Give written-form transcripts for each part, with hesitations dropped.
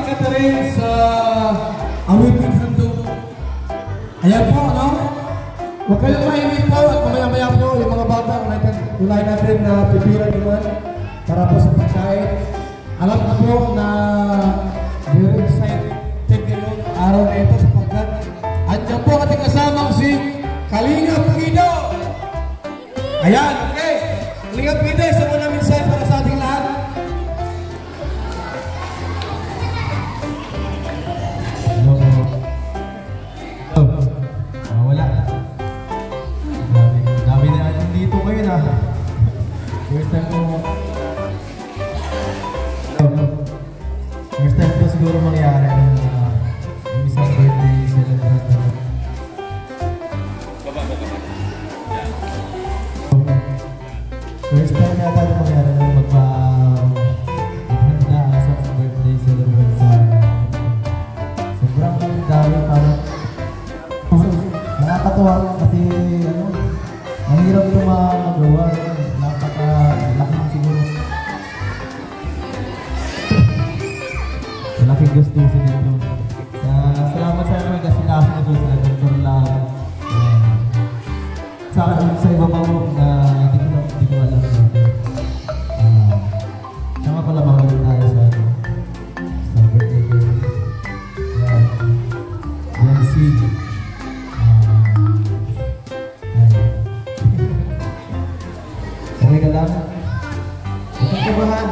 kita rin sa awiting handog. Ayan po, no? Huwag kayong maimik po at mamaya-maya po yung mga bata ulay natin na pipira naman para po sa pagkain. Alam na po na very excited yung araw na ito sapagkat andyan po ating kasamang si Kalingap Guido. Ayan, okay. Kalingap Guido, isa mo namin sa'yo para sa ating lahat. Wala. Dami na natin dito ngayon ah. First time ko siguro mangyari yung isang birthday celebrate. First time yata yung mangyari nung maghanda sa birthday celebrate sa sobrang dami parang nakakatawa kasi mahirap ito magawa. Napaka-laking siguro. Malaking gustusin ito. Salamat sa mga kasilahan ito sa Dr. Lang. Sa iba pa mo na hindi ko alam. Sama pala makawin tayo sa birthday girl. Yan si okay ka lang? Huwag kang kabahan.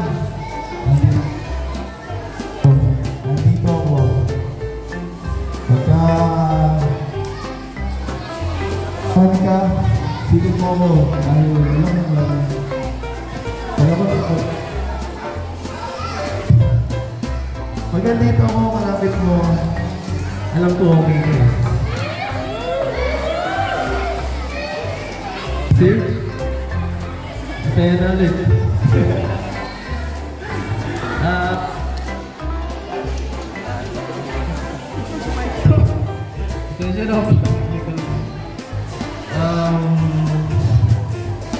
Nandito ako. Pagka silip mo ako dahil pag nandito ako, malapit mo, alam ko okay ka. See? Masaya na ulit.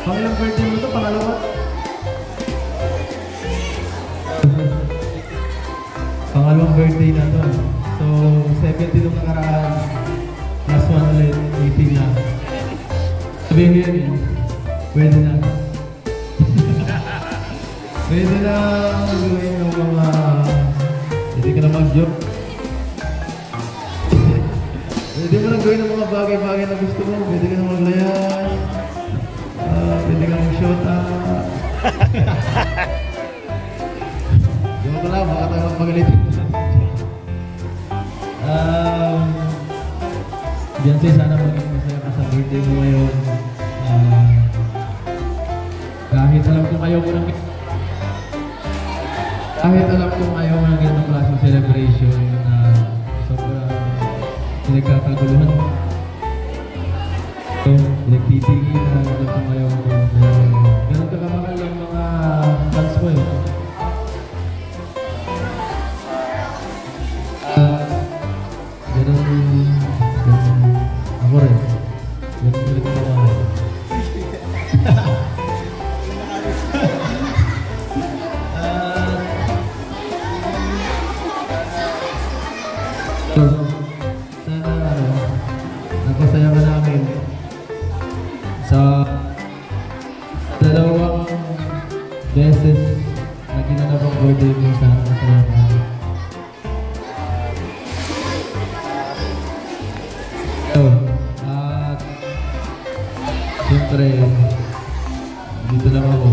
Pangalang birthday mo ito? Pangalawa? Pangalawang birthday na ito. So, 70 nung nakaraan. Last one ulit, 18 na. Sabihin yun, pwede na. Pwede na gawin ng mga... Hindi ka na mag-joke. Pwede mo lang gawin ng mga bagay-bagay na gusto mo. Pwede ka na maglayas. Pwede ka mag-shota. Di mo pala, baka tayo magpagalitin. Beyonce, sana maging masaya ka sa birthday mo ngayon. Kahit alam kong ayaw mo ng ganitong klaseng celebration na sobrang pinagkakaguluhan mo. So, pinagtitigil na alam kong ayaw mo. Ganun ka kamahal ang mga fans mo eh. Ako rin. Ganun ulit ka kamahal. Sana napasaya ka namin sa dalawang beses na ginanap ang birthday mo. Sana masaya ka. At siyempre dito lang ako.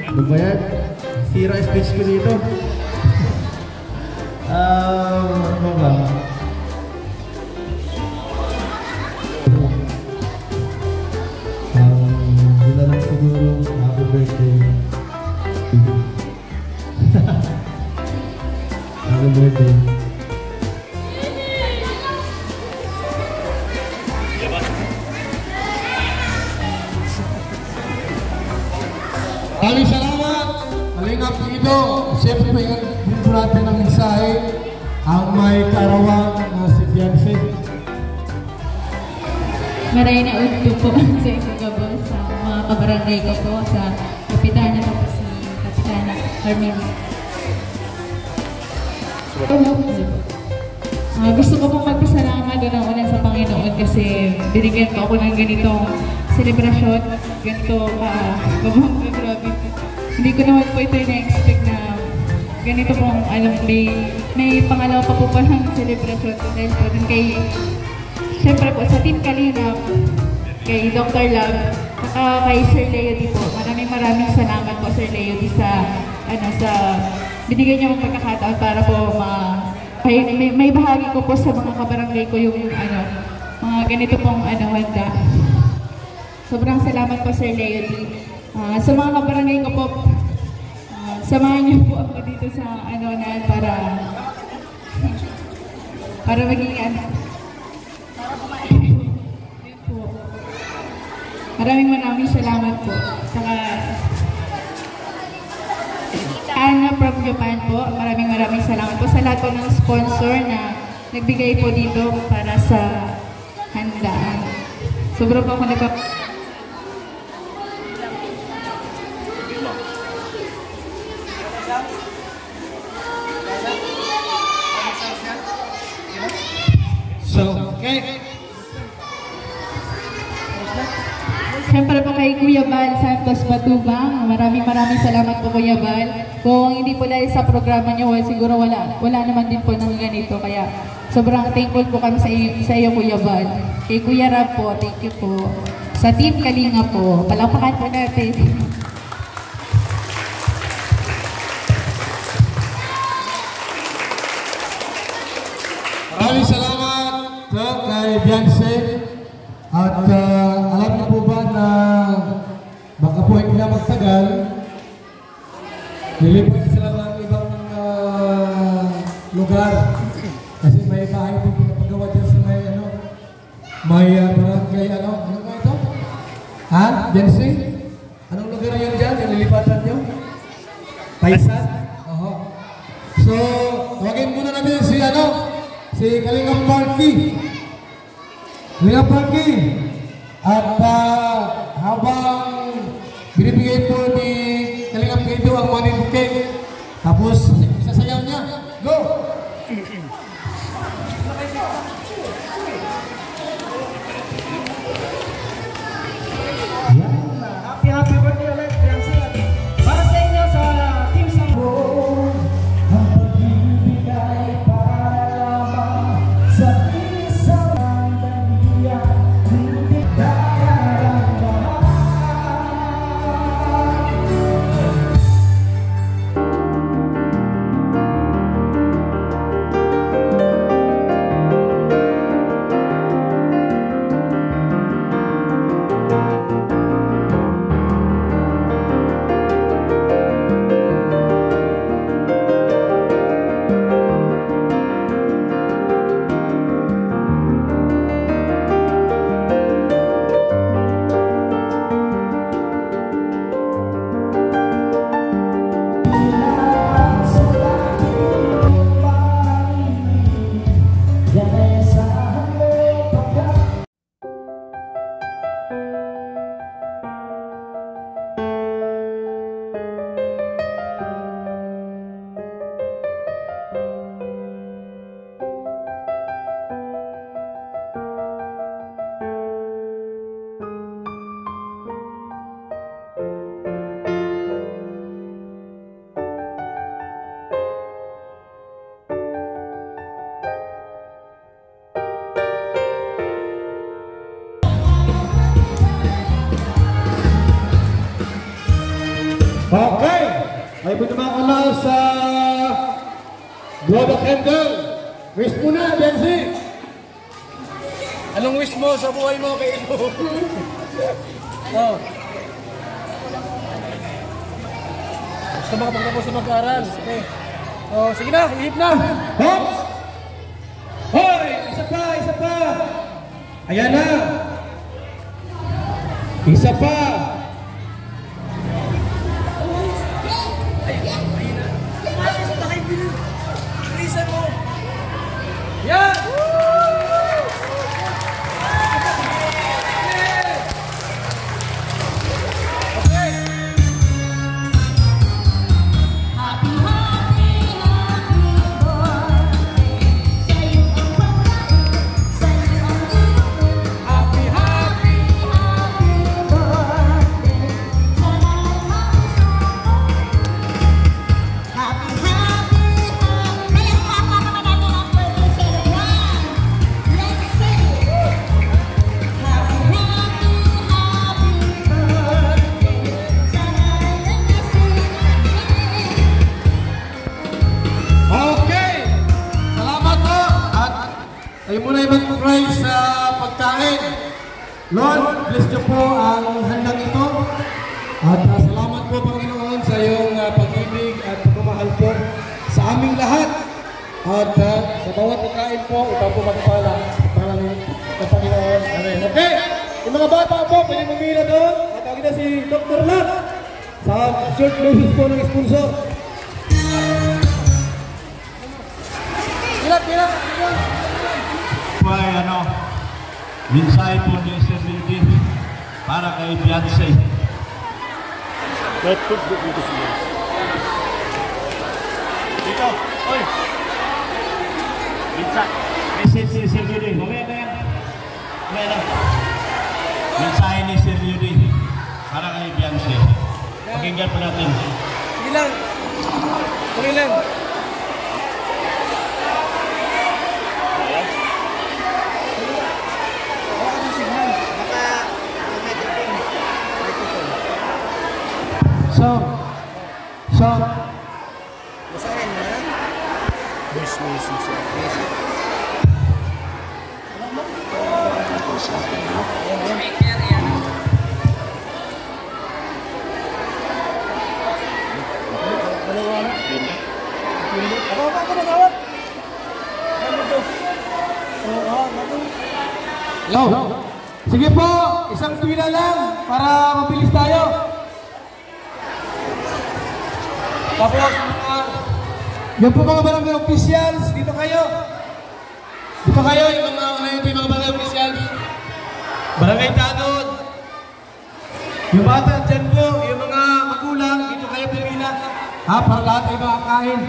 Ano ba yan? Sira speech ko dito. Ano ba? Dila lang siguro. Happy birthday. Happy birthday. Maraming salamat, Kalingap Guido. Siyempre may dito natin ang mensahe ang may karawang na si Beyonce. Maray na uto po sa ikagabal sa mga kabarangay ko po, sa Kapitana po si Kapitana Carmen. Gusto ko pong magpasalamat una sa Panginoon kasi binigyan ko ako ng ganitong selebrasyon, ganito kabangga, grabe. Hindi ko naman po ito na-expect na ganito pong may pangalawa pa po palang selebrasyon dahil po dun kay, syempre po sa Team Kalingap, kay Dr. Love, saka kay Sir Leo Di po. Maraming salamat po Sir Leo Di sa binigyan niyo ang pagkakataon para po may bahagi ko po sa mga kabarangay ko yung mga ganito pong handa. Sobrang salamat po Sir Leo Di. Sa mga kabarangay ko po, samahan niyo po ako dito sa para maging Maraming salamat po. Saka Anna from Japan po, maraming salamat po sa lahat po ng sponsor na nagbigay po dito para sa handaan. Sobrang po ako Okay. Siyempre po kay Kuya Bal Santos Batubang, maraming salamat po Kuya Bal. Kung hindi po dahil sa programa niyo, siguro wala naman din po ng ganito. Kaya sobrang thankful po kami sa iyo Kuya Bal. Kay Kuya Rab po, thank you po. Sa Team Kalinga po, palakpakan po natin. Maraming salamat kay Beyonce. At alam niyo po ba na baka po hindi na magtagal, lilipat sila ng ibang lugar. Kasi may bahay po pinapagawa dyan sa may barangay ano nga ito? Ha? Beyonce? Anong lugar yun dyan? Yung lilipatan nyo? Paisan? Oho. So, tawagin muna namin si Kalingap Parky. Kalingap Parky. At habang binibigay po ni Kalingap Guido ang money bouquet, tapos isasayaw niya. Go! Happy birthday ulit, Beyonce. Para sa inyo sa Team Sambo. Ang pagbibigay para lamang sa isang dalian, hindi dararamahan. Okay! Ay po naman ako na sa Blow the Candle. Wish mo na, Beyonce! Anong wish mo sa buhay mo kay Ilo? Oh. Gusto makapagtapos sa mag-aaral. Okay. Oh, sige na, ihip na! Hops! Hoy! Isa pa! Ayan na! Isa pa! Yan! muna mag-try sa pagkain. Lord, bless niyo po ang handang ito. At salamat po, Panginoon, sa iyong pag-ibig at pagmamahal po sa aming lahat. At sa bawat pagkain po, ikaw po magpala. Para ng Panginoon. Amen. Okay? Yung mga bata po, pwede mamila doon. At tawagin na si Dr. Lat sa short notice po ng sponsor. Pilap. Ay, mensahe po ni Sir Lady para kay Beyonce. Dito, oy! Message ni Sir Lady. Mamaya na yan. Mensahe ni Sir Lady para kay Beyonce. Pakinggan po natin. Sige lang. Tuloy lang. So, Basahin mo na. Voice message. hello. Sige po, isang tuwila lang para mabilis tayo. Tapos, yan po mga barangay officials, dito kayo. Dito kayo, yung mga barangay officials. Barangay Tanod. Yung bata dyan po, yung mga magulang, dito kayo pumila. Para lahat ay makakain.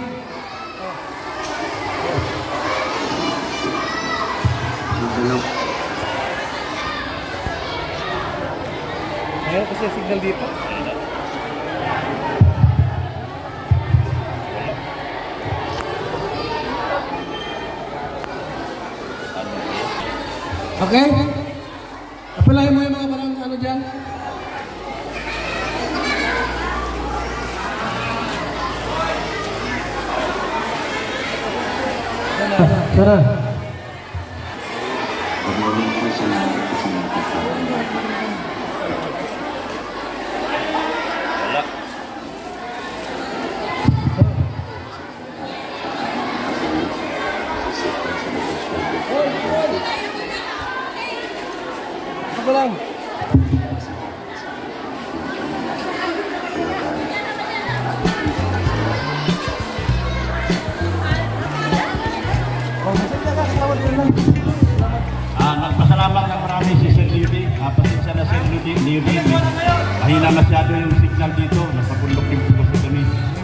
Ayaw kasi signal dito. Okay? Apalahin mo yung mga barang dyan. Tara. Ako lang. Nagpasalamat ng marami si Sir Lady. Pasensya na Sir Lady. Mahina masyado yung signal dito. Napapundok yung puso kami.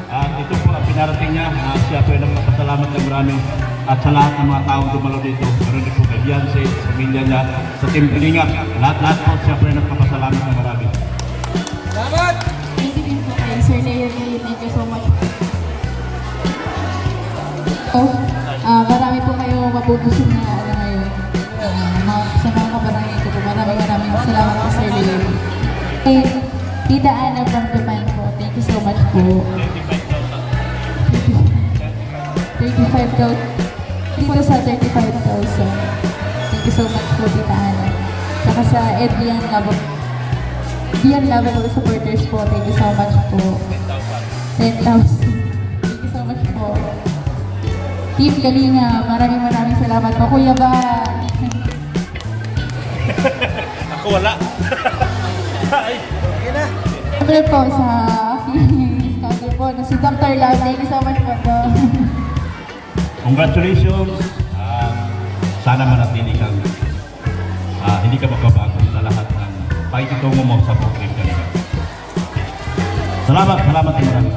At ito po ang pinarating niya. Siya po ay nagpasalamat ng marami. At sa lahat ng mga taong dumalo dito. Meron din po kay Beyonce, sa pamilya niya, sa Team Kalingap. Lahat po siya po ay nagpapasalamat ng marami. Salamat! Thank you din po kay Sir Lady. Thank you so much. Marami po kayo mabubusog na ngayon. Sa mga kabarangay ko po, maraming salamat po Sir Lady. Tita Ana from Japan po. Thank you so much po. 35,000. Dito sa 35,000. Thank you so much po, Tita Ana. Saka sa Edlian Level supporters po. Thank you so much po. 10,000. Thank you so much po. Team Kalinga, maraming salamat po. Kuya ba? Ako wala. Okay na. Siyempre po sa scouter po, na si Dr. Love. Thank you so much po. Congratulations. Sana manatili kang hindi ka magbabago sa lahat ng pakikitungo mo sa program kanina. Salamat ng marami.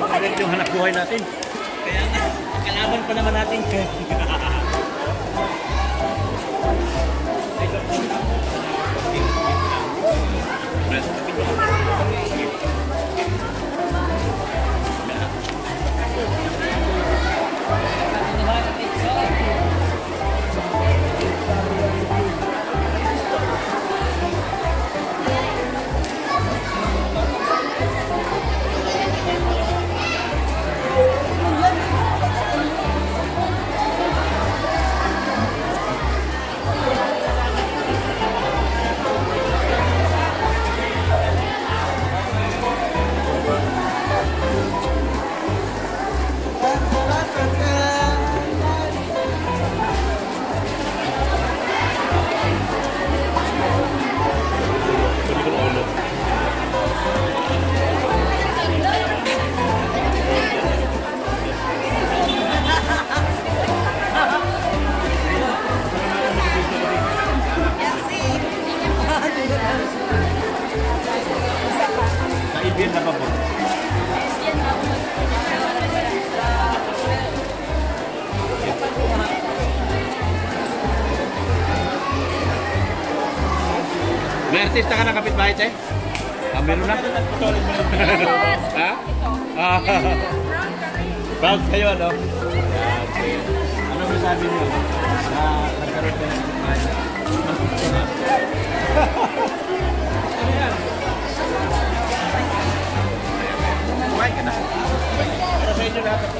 Ulit yung hanap buhay natin. Kaya nga, kalaban pa naman natin. Kaibigan na ba po? May artista ka ng kapitbahay, te? Ah, meron na? Ha? Ah, proud kayo, ano? Okay. Ano masabi niyo na nagkaroon kayo ng kapitbahay? Kumain ka na. Para sa inyo lahat.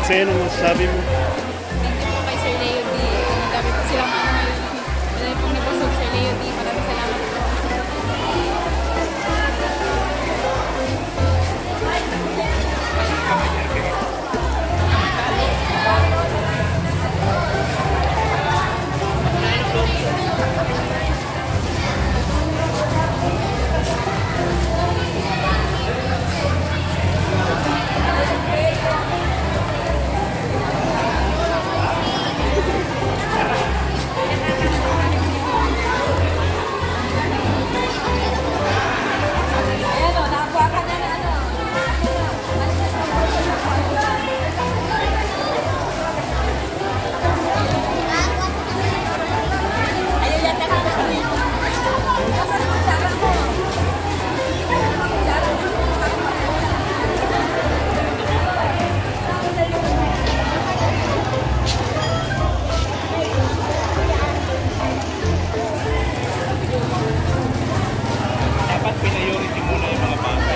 Sa'yo, ano masasabi mo? Thank you po kay Sir Leo D. Ang dami po silang ano ngayon. Dahil pong nabusog Sir Leo D. Maraming salamat po. Dapat priority muna yung mga bata.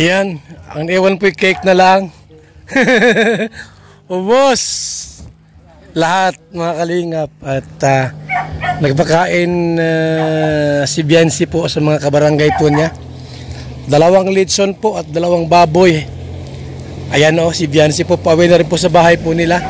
Ayan, ang iwan po yung cake na lang. Ubos! Lahat mga kalingap at nagpakain si Biancy po sa mga kabarangay po niya. 2 litson po at 2 baboy. Ayan o, si Biancy po, pauwi na rin po sa bahay po nila.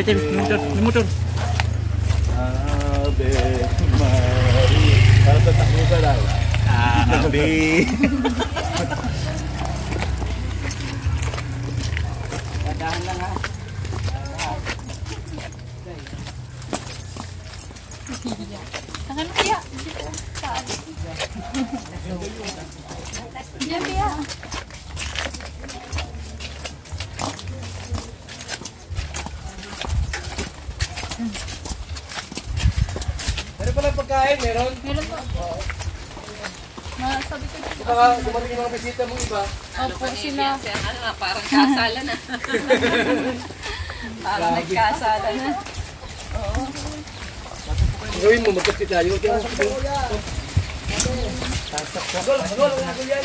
Tabi, motor. Ave Maria. Para tatakbo ka lang. Ave. Dahan lang ha. Tangan kaya. Saan? Diyan kaya. Meron pala pagkain, meron? Meron po. Sabi ko dito. Baka dumating yung mga bisita mong iba. Opo, sila. Parang kasala na. Parang nagkasala na. Ang gawin mo, magkapit tayo. Kaya sa pagkain. Sasak ka. Agol, agol, agol yan.